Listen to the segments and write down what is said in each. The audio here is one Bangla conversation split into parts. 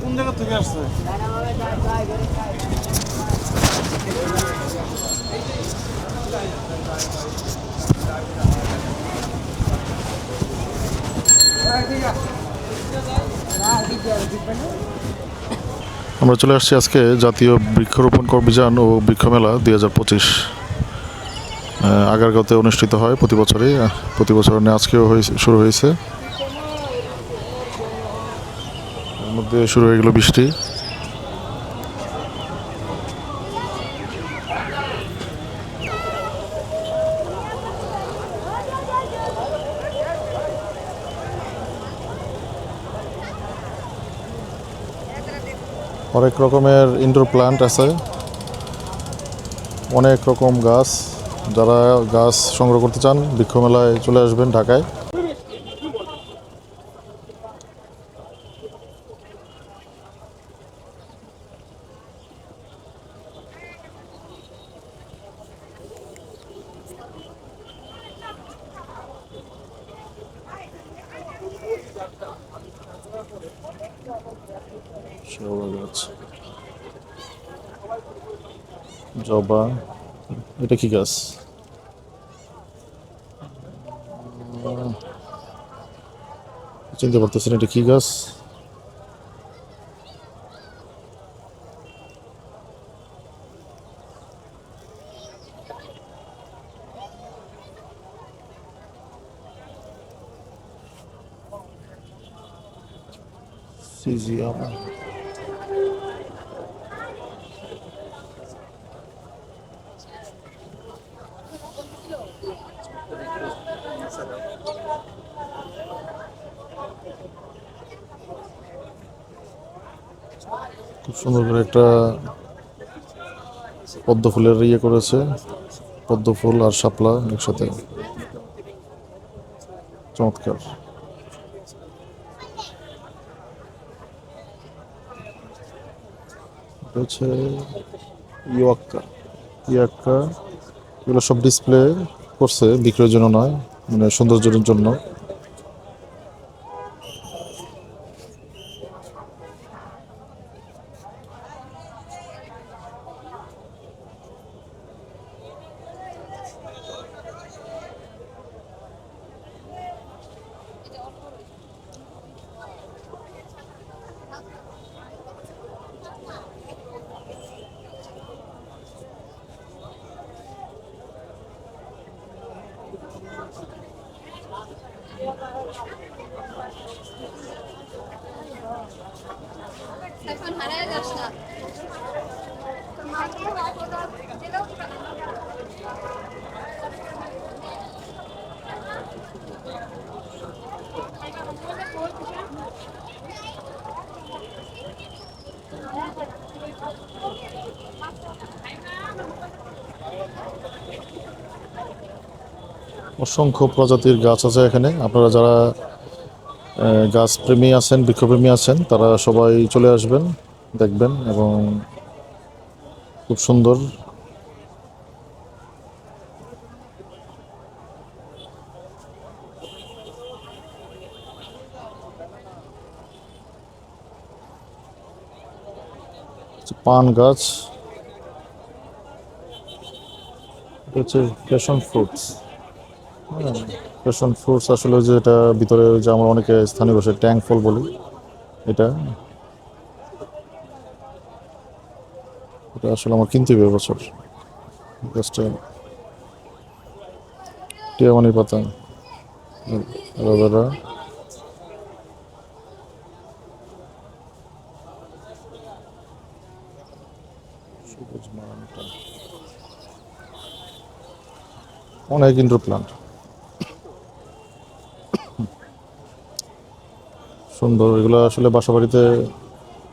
কোন জায়গা থেকে আসছে? আমরা চলে আসছি আজকে জাতীয় বৃক্ষরোপণ অভিযান ও বৃক্ষমেলা 2025 আগারগাঁওতে অনুষ্ঠিত হয় প্রতি বছরই। প্রতি বছর আজকেও শুরু হয়েছে। এর মধ্যে শুরু হয়ে গেল বৃষ্টি। অনেক রকমের ইনডোর প্ল্যান্ট আছে, অনেক রকম গাছ। যারা গাছ সংগ্রহ করতে চান বৃক্ষমেলায় চলে আসবেন ঢাকায়। শেওড়া গাছ, জবা, এটা কি গাছ? চিনতে পারতেছেন এটা কি গাছ? সিজিয়াম। খুব সুন্দর করে একটা পদ্ম ফুলের ইয়ে করেছে, পদ্ম ফুল আর শাপলা একসাথে, চমৎকার। এটা হচ্ছে ইয়াক্কা। ইয়াক্কা এগুলো সব ডিসপ্লে করছে, বিক্রয়ের জন্য নয়, মানে সৌন্দর্যের জন্য। অসংখ্য প্রজাতির গাছ আছে এখানে। আপনারা যারা গাছ প্রেমী আছেন, বৃক্ষপ্রেমী আছেন, তারা সবাই চলে আসবেন, দেখবেন। এবং খুব সুন্দর। পান গাছ, হচ্ছে প্যাশন ফ্রুটস। হ্যাঁ, প্যাশন ফ্রুটস আসলে যে এটা ভিতরে যে আমরা অনেকে স্থানীয় ভাষায় ট্যাং ফল বলি, এটা এটা আসলে আমার কিনতে হবে এবছর গাছটা। টিয়ামানি পাতা, অ্যালোভেরা, সবুজ মারানটা, অনেক ইনডোর প্লান্ট। সুন্দর। এগুলো আসলে বাসা বাড়িতে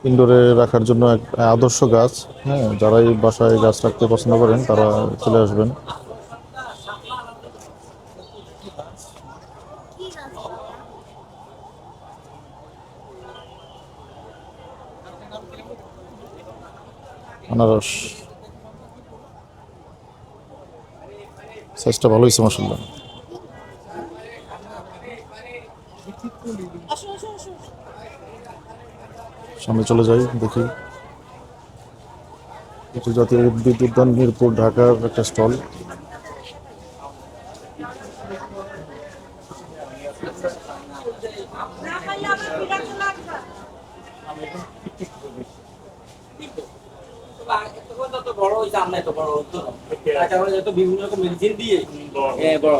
ইনডোরে রাখার জন্য এক আদর্শ গাছ। হ্যাঁ, যারাই বাসায় গাছ রাখতে পছন্দ করেন তারা চলে আসবেন। আনারস, সাইজটা ভালো হয়েছে মাশাআল্লাহ। সামনে চলে যাই, দেখি। এটি জাতীয় উদ্ভিদ উদ্যান মিরপুর, ঢাকার একটা স্টল। বিভিন্ন রকম মেডিসিন দিয়ে বড়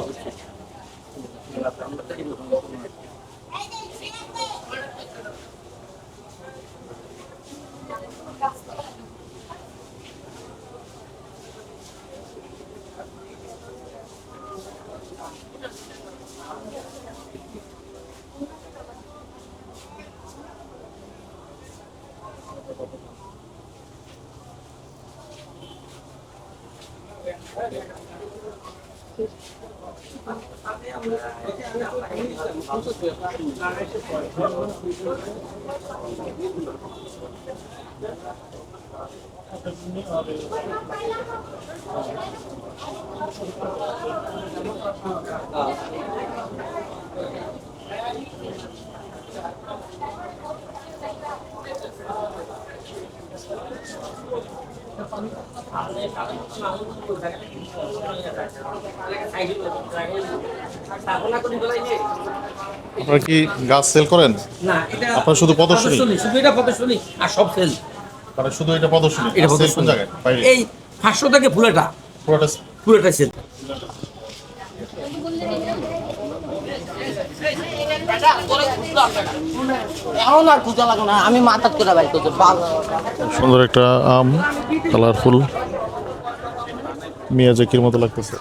আপনারা কি গাছ সেল করেন? না, এটা আপনারা শুধু প্রদর্শনী? শুধু এটা প্রদর্শনী আর সব সেল। মানে শুধু এটা প্রদর্শনী, এটা আর সেল কোন প্রদর্শনী। জায়গায়? বাইরে? এই 500 থেকে পুরোটা পুরোটা পুরোটা সেল। এখন আর খুঁজা লাগো না, আমি মাথাত করে বাইর করতে ভালো। সুন্দর একটা আম, কালারফুল, মিয়াজাকির মতো লাগতেছে।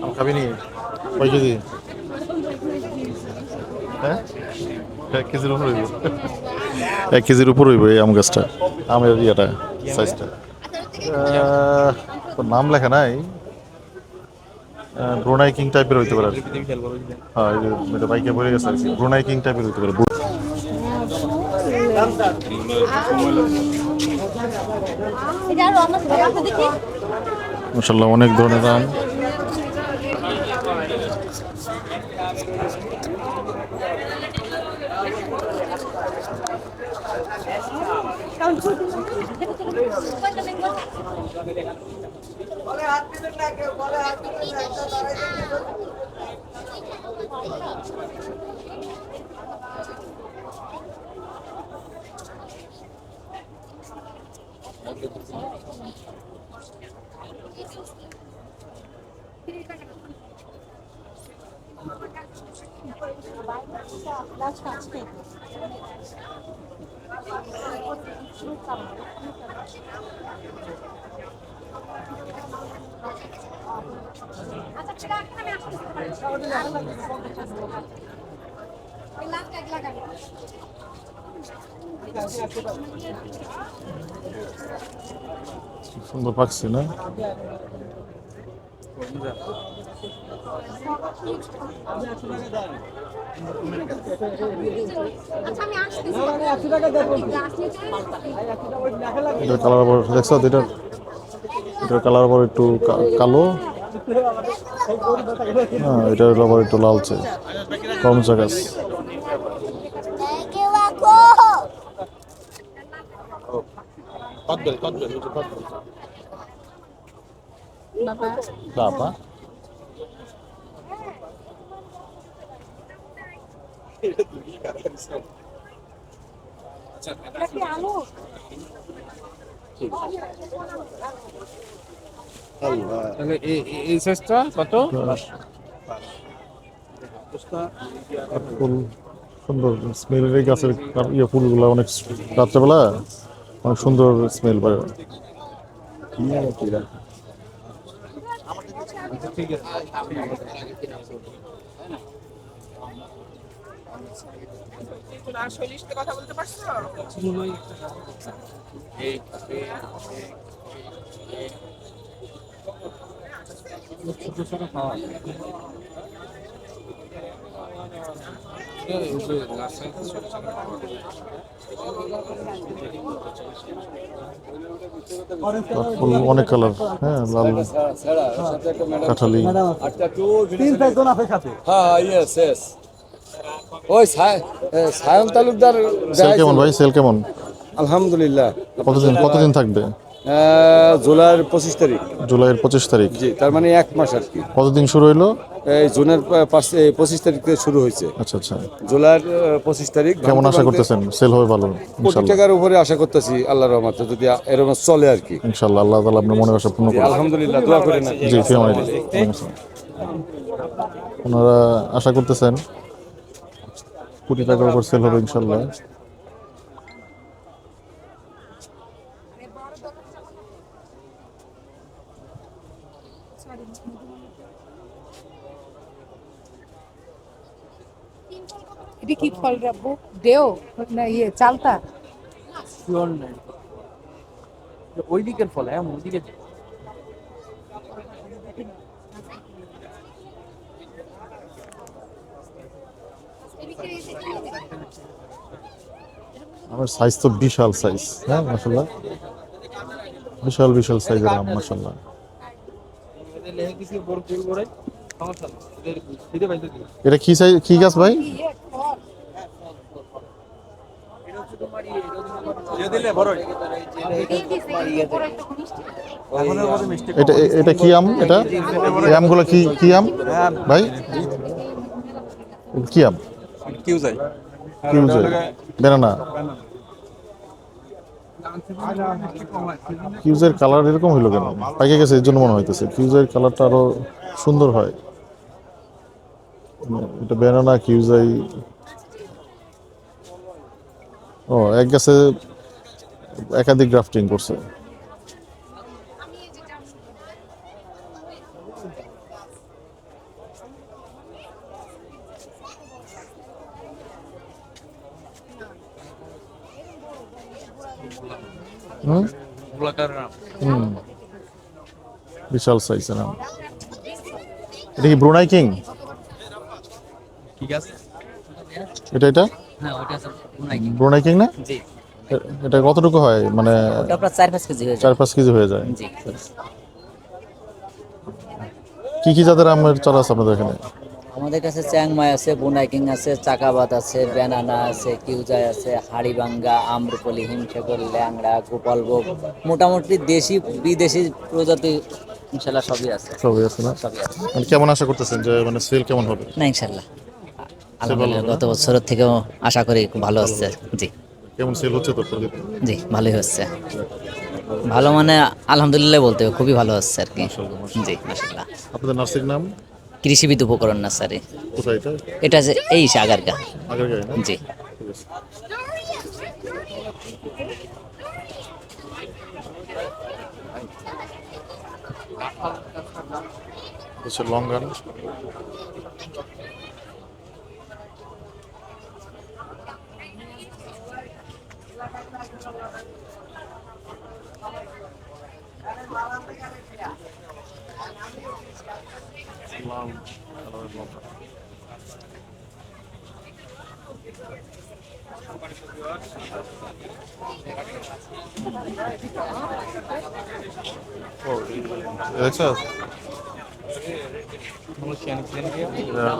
আম খাবি নি? কয় কেজি? হ্যাঁ, 1 কেজির উপর হইব। 1 কেজির উপর হইব এই আম গাছটা, আমের ইয়েটা, সাইজটা। তো নাম লেখা নাই, ব্রুনাই কিং টাইপের হইতে পারে। হ্যাঁ, এটা বাইকে পড়ে গেছে আর কি। ব্রুনাই কিং টাইপের হইতে পারে। মাশাআল্লাহ, অনেক ধরনের আম। সুন্দর পাকছে না? এটার কালার আবার দেখছো, এটার কালার আবার একটু কালো। হ্যাঁ, এটার আবার একটু লালচে। করমচা গাছ। বাবা, এই সাইজটা কত? ফুল সুন্দর স্মেলের, এই গাছের ফুলগুলো অনেক রাত্রেবেলা অনেক সুন্দর স্মেল পায়। ঠিক আছে। কথা বলতে পারছো? ছোট ছোট খাওয়া ফুল অনেক কালার, হ্যাঁ, লাল, কাঠালি। হ্যাঁ ইয়েস ইয়েস ওই সায়ন তালুকদার সেল কেমন ভাই, সেল কেমন? আলহামদুলিল্লাহ। কতদিন থাকবে? জুলাইয়ের 25 তারিখ। জুলাইয়ের 25 তারিখ। জি, তার মানে 1 মাস আর কি। কতদিন শুরু হইলো? এই জুনের 25 তারিখ থেকে শুরু হয়েছে। আচ্ছা আচ্ছা। জুলাইয়ের 25 তারিখ। কেমন আশা করতেছেন সেল হবে? ভালো কোটি ইনশাআল্লাহ। টাকার উপরে আশা করতেছি আল্লাহর রহমতে, যদি এরকম চলে আর কি। ইনশাআল্লাহ আল্লাহ তাআলা আপনার মনের আশা পূর্ণ করুন। আলহামদুলিল্লাহ, দোয়া করেন। জি, ফিয়ামানিল্লাহ। ওনারা আশা করতেছেন কোটি টাকার উপর সেল হবে ইনশাআল্লাহ। এটা কি ফল রাখবো? দেও না ইয়ে চালতা? শিওর নাই, ওই দিকের ফল, হ্যাঁ ওই দিকে। আমার সাইজ তো বিশাল সাইজ, হ্যাঁ মাশাআল্লাহ, বিশাল বিশাল সাইজের আম মাশাআল্লাহ। এটা কি সাইজ, কি গাছ ভাই? এটা এটা কি আম? এটা এই আমগুলো কি কি আম ভাই? কি আম? কিউজাই। বেনানা। কিউজের কালার এরকম হইলো কেন? পাইকে গেছে এর জন্য মনে হইতেছে। কিউজের কালারটা আরো সুন্দর হয়। এটা বেনানা কিউজাই। ও, এক গাছে একাধিক গ্রাফটিং করছে। বিশাল সাইজের আম। এটা কি ব্রুনাই কিং? ঠিক আছে। এটা এটা হ্যাঁ, ওটা আছে ব্রুনাই কিং না? জি, এটা কতটুকু হয় মানে? ওটা প্রায় 4-5 কেজি হয়ে যায়। 4-5 কেজি হয়ে যায়। জি। কি কি জাতের আমের চারা আছে আপনাদের এখানে? আমাদের কাছে চ্যাংমাই আছে, বুনাইকিং আছে, চাকাবাত আছে, বেনানা আছে, কিউজাই আছে, হাড়িভাঙ্গা, আম্রপলি, হিমসাগর, ল্যাংড়া, গোপালভোগ, মোটামুটি দেশি বিদেশি প্রজাতি ইনশাল্লাহ সবই আছে। সবই আছে না? সবই আছে। মানে কেমন আশা করতেছেন যে মানে সেল কেমন হবে? না ইনশাল্লাহ আলহামদুলিল্লাহ গত বছরের থেকেও আশা করি খুব ভালো হচ্ছে। জি কেমন সেল হচ্ছে তো? জি, ভালোই হচ্ছে। ভালো মানে আলহামদুলিল্লাহ বলতে হবে, খুবই ভালো হচ্ছে আর কি। জি মাশাআল্লাহ। আপনাদের নার্সিং নাম? কৃষিবিদ উপকরণ নার্সারি। কোথায় এটা? এটা যে এই আগারগা। আগারগাঁও না? জি। ঠিক আছে। হচ্ছে লং গান।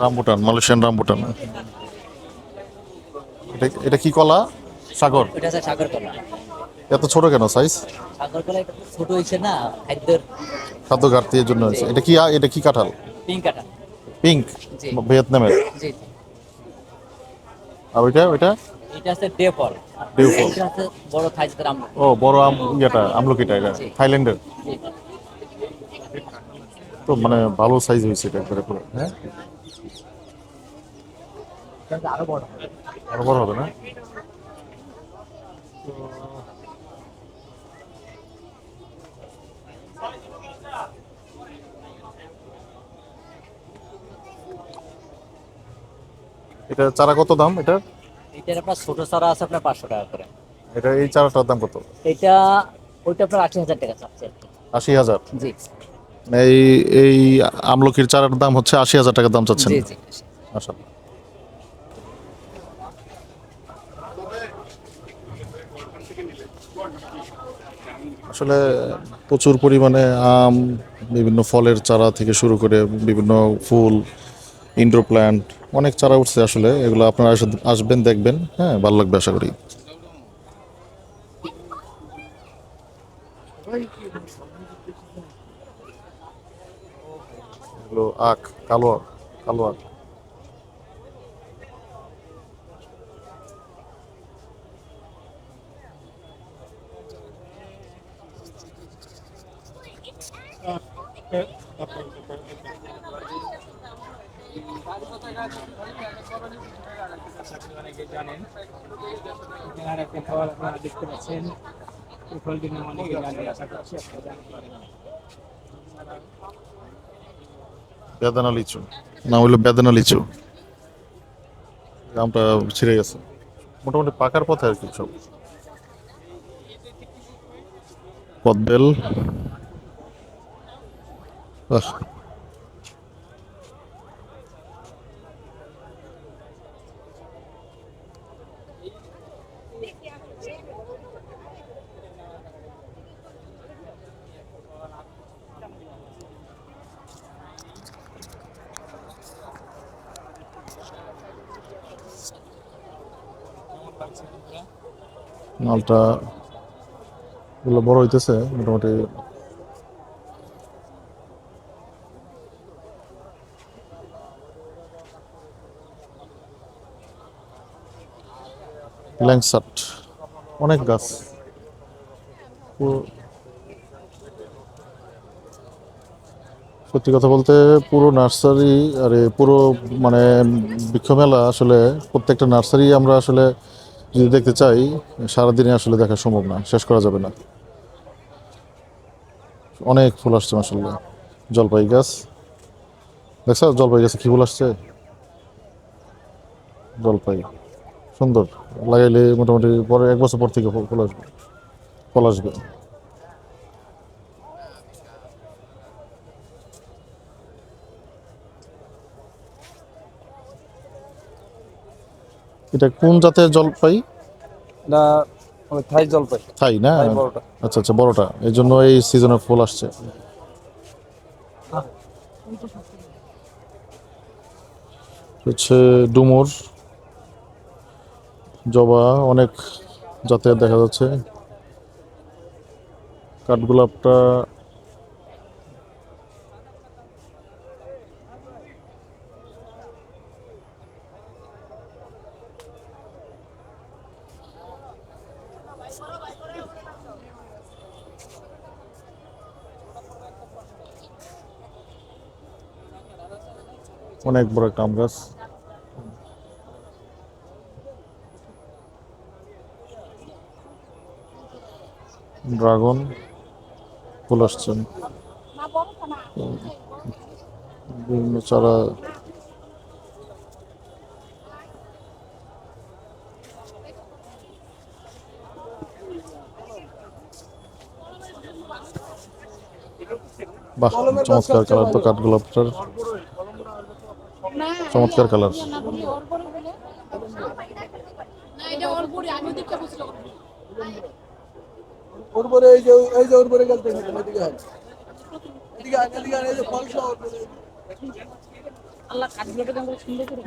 Rambutan, Malaysian rambutan. এটা কি কলা? সাগর? এটা হচ্ছে সাগর কলা। এত ছোট কেন সাইজ? সাগর কলা একটু ছোট হয়েছে না, খাদ্যের খাদ্য ঘাটতির জন্য হয়েছে। এটা কি কাঁঠাল? পিঙ্ক কাটা। পিঙ্ক? জি। ভিয়েতনামের? জি। আর ওইটা এটা হচ্ছে ডেফল। ডেফল। এটা হচ্ছে বড় সাইজের আম। ও, বড় আম, এটা আমলকিটা, এটা জি। থাইল্যান্ডের। জি। তো মানে ভালো সাইজ হয়েছে এটা একবারে পুরো, হ্যাঁ? এটা আরো বড়। আরো বড় হবে না? এটা চারা কত দাম এটা? এটার আপনার ছোট চারা আছে আপনার 500 টাকা করে। এটা এই চারাটার দাম কত? এটা ওইটা আপনার 80,000 টাকা চাচ্ছে আর কি। 80,000? জি এই এই আমলকির চারার দাম হচ্ছে 80,000 টাকা দাম চাচ্ছেন? জি জি। আচ্ছা। আসলে প্রচুর পরিমাণে আম, বিভিন্ন ফলের চারা থেকে শুরু করে বিভিন্ন ফুল, ইনডোর প্ল্যান্ট, অনেক চারা উঠছে আসলে। এগুলো আপনারা আসবেন, দেখবেন, হ্যাঁ, ভালো লাগবে আশা করি। এগুলো আখ, কালো আখ, কালো আখ। অনেকে জানেন এখানে আরেকটা ফল আপনারা দেখতে পাচ্ছেন, এই ফলটির নাম অনেকে জানেন, আশা করছি আপনারা জানতে পারেন। বেদানা লিচু, নাম হলো বেদানা লিচু। আমটা ছিঁড়ে গেছে, মোটামুটি পাকার পথে আর কি সব। কদবেল, বাহ, মালটা এগুলো বড় হইতেছে মোটামুটি। ল্যাংসাট, অনেক গাছ। সত্যি কথা বলতে পুরো নার্সারি আর পুরো মানে বৃক্ষ মেলা আসলে প্রত্যেকটা নার্সারি আমরা আসলে যদি দেখতে চাই সারাদিনে আসলে দেখা সম্ভব না, শেষ করা যাবে না। অনেক ফুল আসছে মাশাআল্লাহ। জলপাই গাছ দেখছো, জলপাই গাছে কি ফুল আসছে, জলপাই সুন্দর। লাগাইলে মোটামুটি পরে 1 বছর পর থেকে ফুল আসবে, ফল আসবে। এটা কোন জাতের জলপাই? না, থাই জলপাই, থাই না? থাই বড়টা। আচ্ছা আচ্ছা, বড়টা, এই জন্য এই সিজনে ফুল আসছে। হচ্ছে ডুমুর, জবা, অনেক জাতের দেখা যাচ্ছে। কাঠগোলাপটা অনেক বড় একটা আম গাছ। ড্রাগন ফুল আসছে, বিভিন্ন চারা। বাহ, চমৎকার কালার তো কাঠগোলাপটার, চমৎকার কালার। ওরপরে এই যে ওরপরে গেল দেখেন, এদিকে আন, এদিকে আন, এদিকে আন, এই যে ফল সহ আল্লাহ কাঠগুলোকে যেমন সুন্দর করে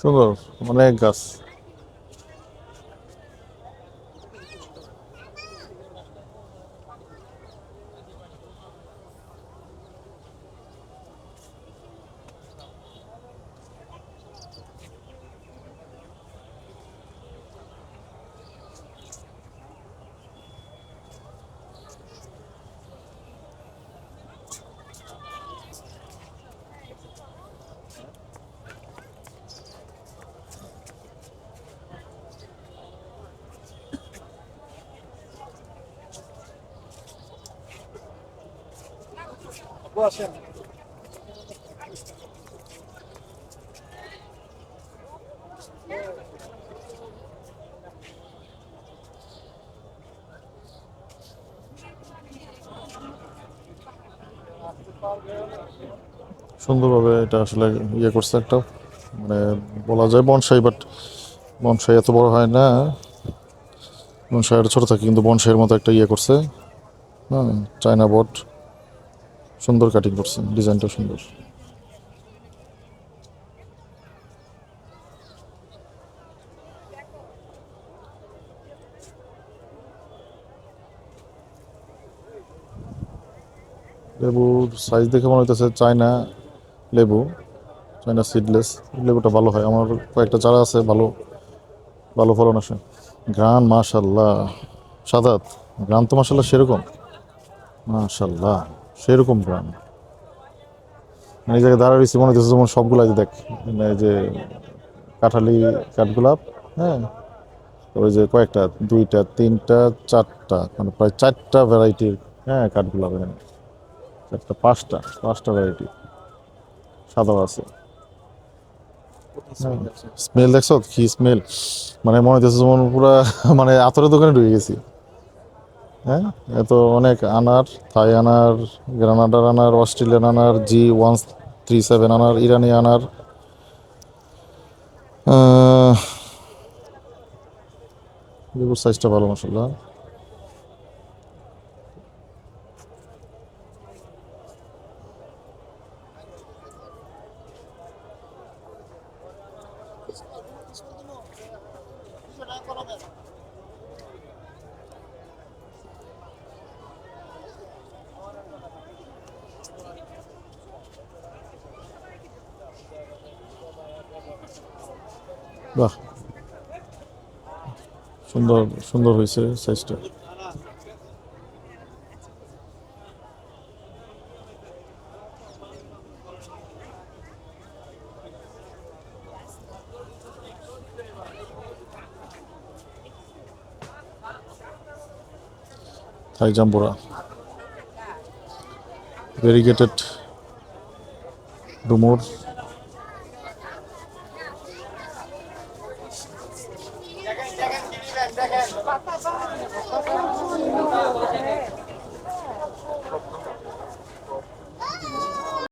সুন্দর, অনেক গাছ। সুন্দরভাবে এটা আসলে ইয়ে করছে একটা, মানে বলা যায় বনসাই, বাট বনসাই এত বড় হয় না, বনসাই একটা ছোট থাকে, কিন্তু বনসাইয়ের মতো একটা ইয়ে করছে। হ্যাঁ, চায়না বোর্ড, সুন্দর কাটিং করছে, ডিজাইনটা সুন্দর। লেবুর সাইজ দেখে মনে হইতেছে চায়না লেবু, চায়না সিডলেস। লেবুটা ভালো হয়, আমার কয়েকটা চারা আছে, ভালো ভালো ফলন আসে। ঘ্রাণ মাশাল্লাহ, সাদাত ঘ্রাণ তো মাশাল্লাহ সেরকম, মাশাল্লাহ সেরকম ঘ্রাণ। এই জায়গায় দাঁড়া রয়েছি মনে হচ্ছে যেমন সবগুলাই দেখ, মানে এই যে কাঁঠালি কাঠগোলাপ, হ্যাঁ, ওই যে কয়েকটা, দুইটা তিনটা চারটা, মানে প্রায় চারটা ভ্যারাইটির, হ্যাঁ, কাঠগোলাপ এখানে, চারটা পাঁচটা পাঁচটা ভ্যারাইটি সাদাও আছে। স্মেল দেখছো কি স্মেল, মানে মনে হচ্ছে যেমন পুরা মানে আতরের দোকানে ঢুকে গেছি। হ্যাঁ, এত অনেক আনার, থাই আনার, গ্রানাডার আনার, অস্ট্রেলিয়ান আনার, G137 আনার, ইরানি আনার, লেবুর সাইজটা ভালো মাসাল্লাহ। বাহ, সুন্দর সুন্দর হয়েছে সাইজটা। থাই জাম্বুরা, ভেরিগেটেড ডুমুর,